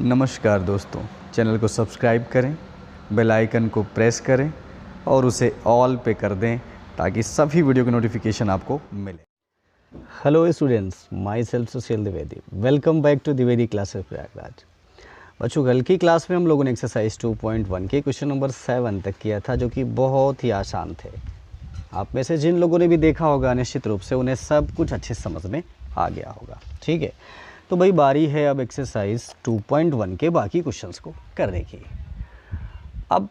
नमस्कार दोस्तों, चैनल को सब्सक्राइब करें, बेल आइकन को प्रेस करें और उसे ऑल पे कर दें ताकि सभी वीडियो की नोटिफिकेशन आपको मिले। Hello students, myself Sushil Dwivedi. Welcome back to Dwivedi classes Prayagraj. बच्चों, कल की क्लास में हम लोगों ने एक्सरसाइज 2.1 के क्वेश्चन नंबर 7 तक किया था, जो कि बहुत ही आसान थे। आप में से जिन लोगों ने भी देखा होगा निश्चित रूप से उन्हें सब कुछ अच्छे समझ में आ गया होगा। ठीक है, तो भाई बारी है अब एक्सरसाइज 2.1 के बाकी क्वेश्चंस को करने की। अब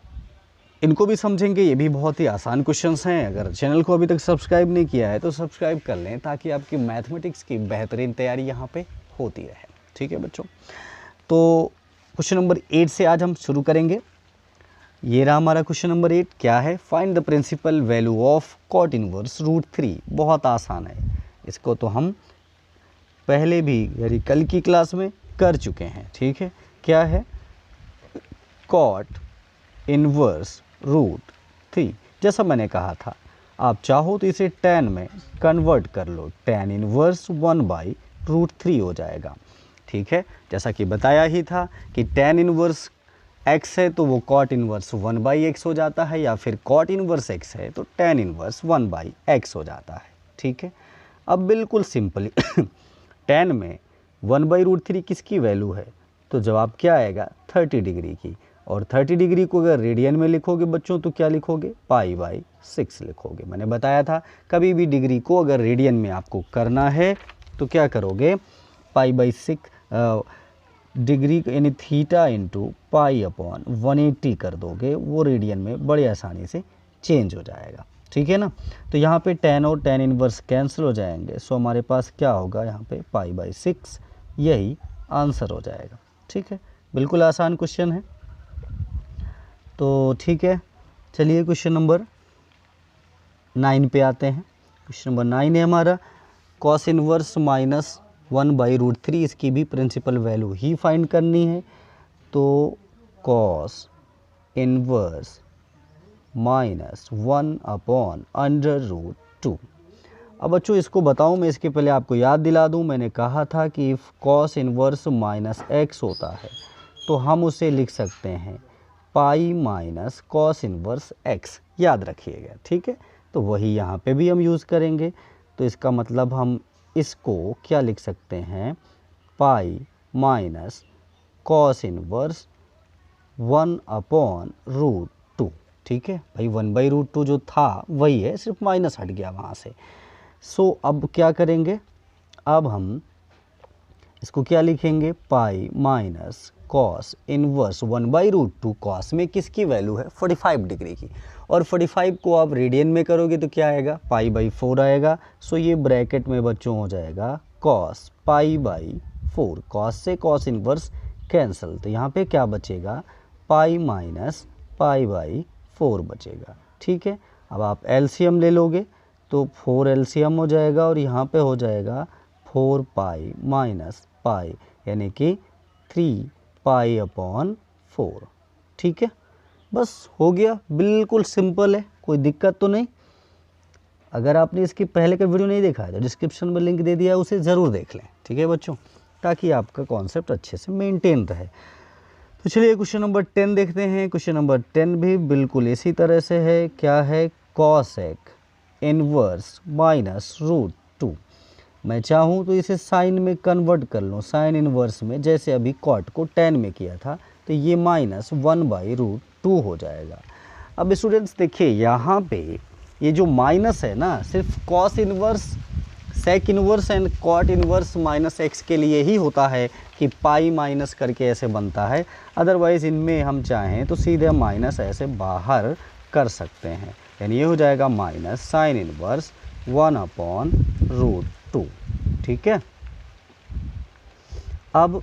इनको भी समझेंगे, ये भी बहुत ही आसान क्वेश्चंस हैं। अगर चैनल को अभी तक सब्सक्राइब नहीं किया है तो सब्सक्राइब कर लें ताकि आपकी मैथमेटिक्स की बेहतरीन तैयारी यहाँ पे होती रहे। ठीक है बच्चों, तो क्वेश्चन नंबर 8 से आज हम शुरू करेंगे। ये रहा हमारा क्वेश्चन नंबर 8। क्या है? Find the principal value of cot inverse √3। बहुत आसान है, इसको तो हम पहले भी यानी कल की क्लास में कर चुके हैं। ठीक है, क्या है? Cot inverse √3। जैसा मैंने कहा था, आप चाहो तो इसे tan में कन्वर्ट कर लो, tan इनवर्स 1/√3 हो जाएगा। ठीक है, जैसा कि बताया ही था कि tan इनवर्स x है तो वो cot इनवर्स 1/x हो जाता है, या फिर cot इनवर्स x है तो tan इनवर्स 1/x हो जाता है। ठीक है, अब बिल्कुल सिंपली tan में 1/√3 किसकी वैल्यू है? तो जवाब क्या आएगा? 30 डिग्री की। और 30 डिग्री को अगर रेडियन में लिखोगे बच्चों तो क्या लिखोगे? π/6 लिखोगे। मैंने बताया था कभी भी डिग्री को अगर रेडियन में आपको करना है तो क्या करोगे? π/6 डिग्री यानी थीटा इंटू π/180 कर दोगे, वो रेडियन में बड़ी आसानी से चेंज हो जाएगा। ठीक है ना, तो यहाँ पे tan और tan इनवर्स कैंसिल हो जाएंगे, सो हमारे पास क्या होगा यहाँ पे? π/6, यही आंसर हो जाएगा। ठीक है, बिल्कुल आसान क्वेश्चन है। तो ठीक है, चलिए क्वेश्चन नंबर 9 पे आते हैं। क्वेश्चन नंबर 9 है हमारा कॉस इनवर्स -1/√3। इसकी भी प्रिंसिपल वैल्यू ही फाइंड करनी है। तो कॉस इनवर्स -1/√2। अब बच्चों इसको बताऊं मैं, इसके पहले आपको याद दिला दूं, मैंने कहा था कि इफ़ कॉस इनवर्स -x होता है तो हम उसे लिख सकते हैं π - कॉस इनवर्स x। याद रखिएगा। ठीक है, तो वही यहाँ पे भी हम यूज़ करेंगे। तो इसका मतलब हम इसको क्या लिख सकते हैं? π - कॉस इनवर्स 1/√2। ठीक है भाई, 1/√2 जो था वही है, सिर्फ माइनस हट गया वहाँ से। सो अब क्या करेंगे? अब हम इसको क्या लिखेंगे? π - कॉस इनवर्स 1/√2। कॉस में किसकी वैल्यू है? 45 डिग्री की। और 45 को आप रेडियन में करोगे तो क्या आएगा? π/4 आएगा। सो ये ब्रैकेट में बच्चों हो जाएगा कॉस π/4। कॉस से कॉस इनवर्स कैंसिल, तो यहाँ पे क्या बचेगा? π - π/4 बचेगा। ठीक है, अब आप एलसीएम ले लोगे तो 4 एलसीएम हो जाएगा और यहाँ पे हो जाएगा 4π - π, यानी कि 3π/4। ठीक है, बस हो गया, बिल्कुल सिंपल है, कोई दिक्कत तो नहीं। अगर आपने इसके पहले का वीडियो नहीं देखा है तो डिस्क्रिप्शन में लिंक दे दिया है, उसे ज़रूर देख लें। ठीक है बच्चों, ताकि आपका कॉन्सेप्ट अच्छे से मेंटेन रहे। तो चलिए क्वेश्चन नंबर 10 देखते हैं। क्वेश्चन नंबर 10 भी बिल्कुल इसी तरह से है। क्या है? Cosec inverse -√2। मैं चाहूँ तो इसे साइन में कन्वर्ट कर लूँ, साइन इनवर्स में, जैसे अभी कॉट को tan में किया था, तो ये -1/√2 हो जाएगा। अब स्टूडेंट्स देखिए, यहाँ पे ये जो माइनस है ना, सिर्फ cos inverse, sec inverse and cot inverse -x के लिए ही होता है कि पाई माइनस करके ऐसे बनता है। अदरवाइज़ इनमें हम चाहें तो सीधे माइनस ऐसे बाहर कर सकते हैं, यानी ये हो जाएगा माइनस साइन इनवर्स 1/√2। ठीक है, अब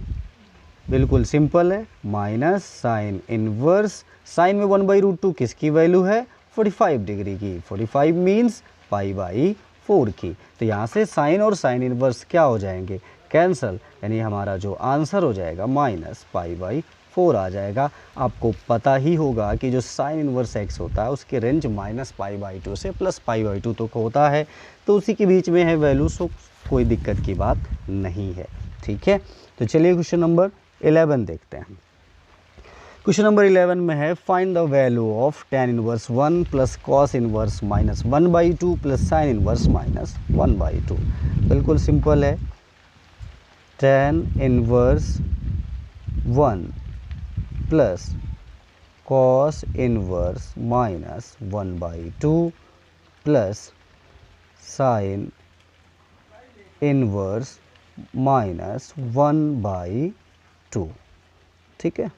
बिल्कुल सिंपल है, माइनस साइन इनवर्स, साइन में 1/√2 किसकी वैल्यू है? 45 डिग्री की। 45 मीन्स π/4 की। तो यहाँ से साइन और साइन इनवर्स क्या हो जाएंगे? कैंसल, यानी हमारा जो आंसर हो जाएगा -π/4 आ जाएगा। आपको पता ही होगा कि जो साइन इनवर्स x होता है उसके रेंज -π/2 से +π/2 तक होता है, तो उसी के बीच में है वैल्यू, सो कोई दिक्कत की बात नहीं है। ठीक है, तो चलिए क्वेश्चन नंबर 11 देखते हैं। क्वेश्चन नंबर 11 में है find the value of tan inverse 1 plus cos inverse minus 1/2 plus sine inverse minus 1/2। बिल्कुल सिंपल है। tan inverse 1 plus cos inverse minus 1/2 plus sine inverse minus 1/2। ठीक है,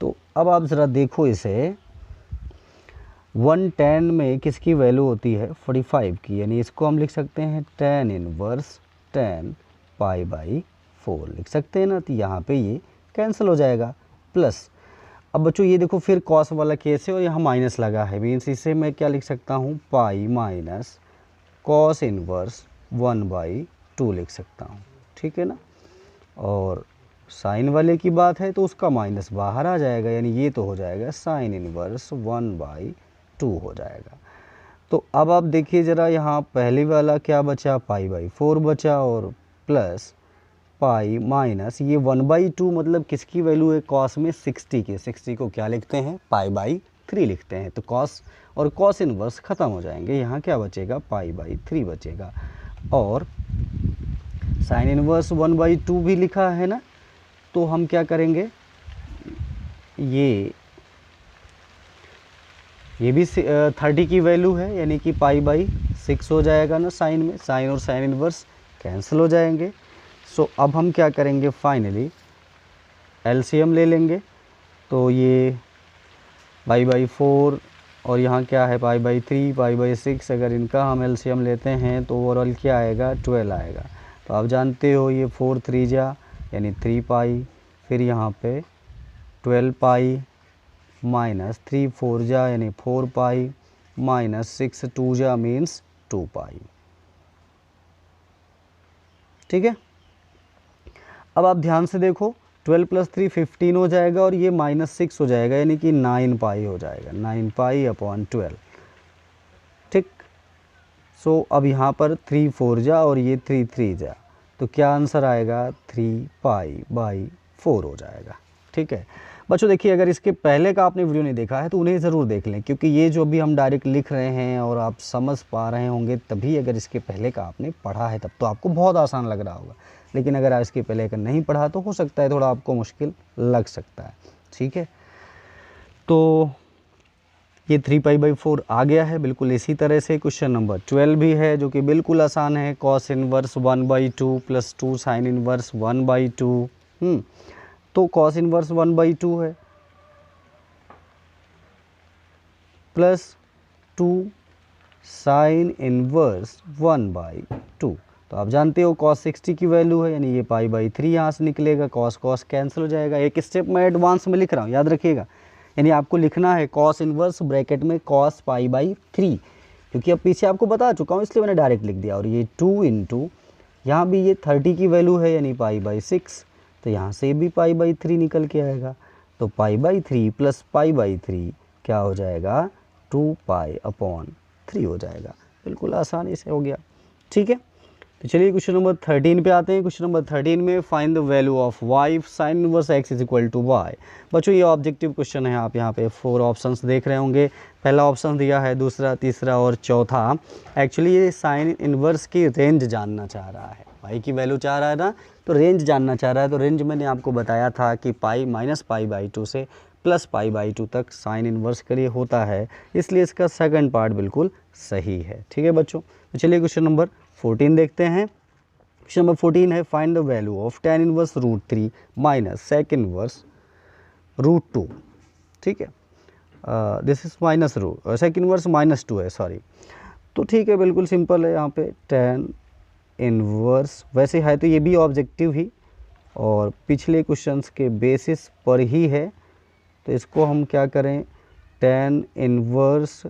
तो अब आप ज़रा देखो इसे। 1tan में किसकी वैल्यू होती है 45 की, यानी इसको हम लिख सकते हैं tan इनवर्स tan π/4 लिख सकते हैं ना। तो यहाँ पे ये कैंसिल हो जाएगा। प्लस अब बच्चों ये देखो फिर कॉस वाला केस है और यहाँ माइनस लगा है, मीन्स इसे मैं क्या लिख सकता हूँ पाई माइनस कॉस इनवर्स 1/2 लिख सकता हूँ। ठीक है ना, और साइन वाले की बात है तो उसका माइनस बाहर आ जाएगा, यानी ये तो हो जाएगा साइन इनवर्स 1/2 हो जाएगा। तो अब आप देखिए ज़रा, यहाँ पहले वाला क्या बचा π/4 बचा, और प्लस पाई माइनस ये 1/2 मतलब किसकी वैल्यू है कॉस में 60 की। 60 को क्या लिखते हैं π/3 लिखते हैं। तो कॉस और कॉस इनवर्स ख़त्म हो जाएंगे, यहाँ क्या बचेगा π/3 बचेगा। और साइन इनवर्स 1/2 भी लिखा है ना, तो हम क्या करेंगे, ये भी 30 की वैल्यू है, यानी कि π/6 हो जाएगा ना। साइन में साइन और साइन इनवर्स कैंसिल हो जाएंगे। सो अब हम क्या करेंगे, फाइनली एलसीएम ले लेंगे। तो ये π/4 और यहाँ क्या है π/3 π/6, अगर इनका हम एलसीएम लेते हैं तो ओवरऑल क्या आएगा 12 आएगा। तो आप जानते हो ये 4 3 जा यानी 3 पाई, फिर यहाँ पे 12 पाई माइनस 3 4 जा यानी 4 पाई माइनस 6 2 जा मीन्स 2 पाई। ठीक है, अब आप ध्यान से देखो 12 + 3 15 हो जाएगा और ये -6 हो जाएगा, यानी कि 9 पाई हो जाएगा, 9 पाई/12। ठीक, सो अब यहाँ पर 3 4 जा और ये 3 3 जा, तो क्या आंसर आएगा 3 π/4 हो जाएगा। ठीक है बच्चों, देखिए अगर इसके पहले का आपने वीडियो नहीं देखा है तो उन्हें ज़रूर देख लें, क्योंकि ये जो भी हम डायरेक्ट लिख रहे हैं और आप समझ पा रहे होंगे तभी। अगर इसके पहले का आपने पढ़ा है तब तो आपको बहुत आसान लग रहा होगा, लेकिन अगर आप इसके पहले का नहीं पढ़ा तो हो सकता है थोड़ा आपको मुश्किल लग सकता है। ठीक है, तो ये 3 π/4 आ गया है। बिल्कुल इसी तरह से क्वेश्चन नंबर 12 भी है, जो कि बिल्कुल आसान है। Cos inverse 1/2 plus 2 sine inverse 1/2। तो कॉस इनवर्स 1/2 है प्लस 2 साइन इनवर्स 1/2। तो आप जानते हो कॉस 60 की वैल्यू है, यानी ये π/3 यहाँ से निकलेगा। कॉस कॉस कैंसिल हो जाएगा। एक स्टेप मैं एडवांस में लिख रहा हूँ, याद रखिएगा। यानी आपको लिखना है कॉस इनवर्स ब्रैकेट में कॉस π/3, क्योंकि अब पीछे आपको बता चुका हूँ इसलिए मैंने डायरेक्ट लिख दिया। और ये 2 इंटू यहाँ भी ये 30 की वैल्यू है, यानी π/6, तो यहाँ से भी π/3 निकल के आएगा। तो π/3 प्लस π/3 क्या हो जाएगा 2 π/3 हो जाएगा। बिल्कुल आसानी से हो गया। ठीक है, तो चलिए क्वेश्चन नंबर 13 पे आते हैं। क्वेश्चन नंबर 13 में find the value of y sine inverse x is equal to y। बच्चों ये ऑब्जेक्टिव क्वेश्चन है। आप यहाँ पे 4 ऑप्शंस देख रहे होंगे। पहला ऑप्शन दिया है, दूसरा, तीसरा और चौथा। एक्चुअली ये साइन इनवर्स की रेंज जानना चाह रहा है। y की वैल्यू चाह रहा है ना, तो रेंज जानना चाह रहा है। तो रेंज मैंने आपको बताया था कि पाई माइनस π/2 से प्लस π/2 तक साइन इनवर्स के लिए होता है, इसलिए इसका सेकंड पार्ट बिल्कुल सही है। ठीक है बच्चों, तो चलिए क्वेश्चन नंबर 14 देखते हैं। क्वेश्चन नंबर 14 है find the value of tan inverse √3 minus sec inverse √2। ठीक है, this is minus sec inverse -2 है, सॉरी। तो ठीक है, बिल्कुल सिंपल है। यहाँ पे tan इनवर्स वैसे है तो ये भी ऑब्जेक्टिव ही और पिछले क्वेश्चंस के बेसिस पर ही है। तो इसको हम क्या करें, tan इनवर्स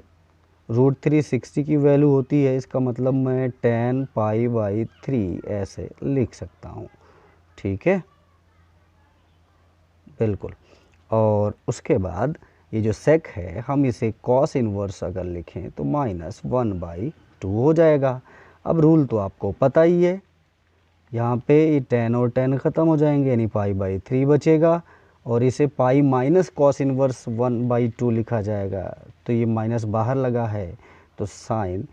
√3 60 की वैल्यू होती है, इसका मतलब मैं tan π/3 ऐसे लिख सकता हूँ। ठीक है, बिल्कुल। और उसके बाद ये जो सेक है, हम इसे कॉस इनवर्स अगर लिखें तो -1/2 हो जाएगा। अब रूल तो आपको पता ही है, यहाँ पे ये 10 और 10 ख़त्म हो जाएंगे, यानी π/3 बचेगा, और इसे पाई माइनस कॉस इनवर्स 1/2 लिखा जाएगा। तो ये माइनस बाहर लगा है तो साइन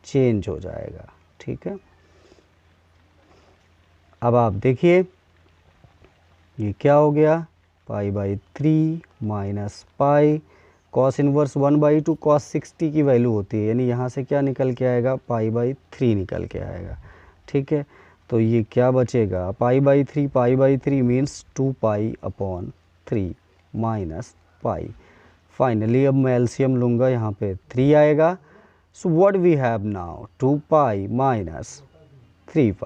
चेंज हो जाएगा। ठीक है, अब आप देखिए ये क्या हो गया, π/3 minus pi cos inverse 1/2 cos 60 की वैल्यू होती है, यानी यहाँ से क्या निकल के आएगा, π/3 निकल के आएगा। ठीक है, तो ये क्या बचेगा, π/3 मीन्स 2π/3 माइनस पाई। फाइनली अब मैं एलसीएम लूँगा, यहाँ पे 3 आएगा। So what we have now, 2π minus 3π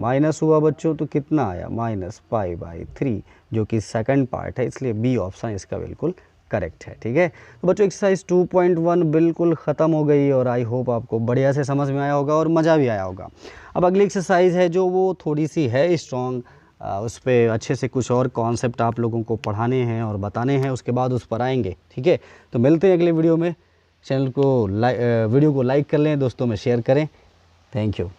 minus हुआ बच्चों, तो कितना आया, -π/3, जो कि सेकंड पार्ट है, इसलिए बी ऑप्शन इसका बिल्कुल करेक्ट है। ठीक है, तो बच्चों एक्सरसाइज 2.1 बिल्कुल ख़त्म हो गई और आई होप आपको बढ़िया से समझ में आया होगा और मज़ा भी आया होगा। अब अगली एक्सरसाइज है जो वो थोड़ी सी है स्ट्रॉन्ग, उस पर अच्छे से कुछ और कॉन्सेप्ट आप लोगों को पढ़ाने हैं और बताने हैं, उसके बाद उस पर आएंगे। ठीक है, तो मिलते हैं अगले वीडियो में। चैनल को वीडियो को लाइक कर लें, दोस्तों में शेयर करें। Thank you.